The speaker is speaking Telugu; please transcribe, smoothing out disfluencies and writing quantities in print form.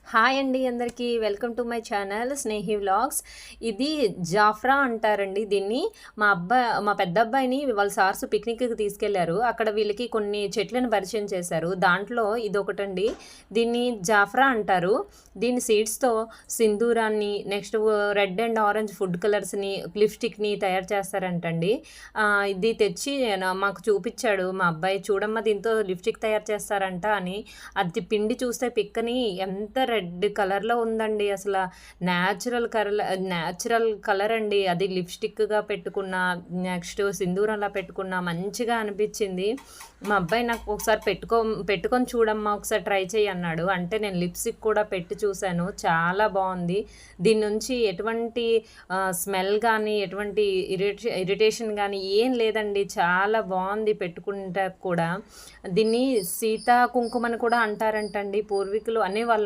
హాయ్ అండి అందరికీ welcome to my channel Snehi vlogs. ఇది జాఫ్రా అంటారండి దీన్ని. మా పెద్ద అబ్బాయిని వాళ్ళ సార్స్ పిక్నిక్కి తీసుకెళ్లారు. అక్కడ వీళ్ళకి కొన్ని చెట్లను పరిచయం చేశారు. దాంట్లో ఇదొకటండి. దీన్ని జాఫ్రా అంటారు. దీని సీడ్స్తో సింధూరాన్ని, next red and orange food కలర్స్ని, లిప్స్టిక్ని తయారు చేస్తారంటండి. ఇది తెచ్చి మాకు చూపించాడు మా అబ్బాయి. చూడమ్మా దీంతో లిప్స్టిక్ తయారు చేస్తారంట అని. అది పిండి చూస్తే పిక్కని ఎంత రెడ్ కలర్‌లో ఉందండి. అసల న్యాచురల్ కలర్ అండి. అది లిప్‌స్టిక్‌గా పెట్టుకున్న, నెక్స్ట్ సింధూరంలా పెట్టుకున్న మంచిగా అనిపిచ్చింది. మా అబ్బాయి నాకు ఒకసారి పెట్టుకొని చూడమ్మా ఒకసారి ట్రై చెయ్యి అన్నాడు. అంటే నేను లిప్స్టిక్ కూడా పెట్టి చూశాను. చాలా బావుంది. దీని నుంచి ఎటువంటి స్మెల్ గానీ, ఎటువంటి ఇరిటేషన్ గానీ ఏం లేదండి. చాలా బావుంది పెట్టుకుంటే కూడా. దీన్ని సీతా కుంకుమని కూడా అంటారంటండి. పూర్వీకులు అనేవాళ్ళు.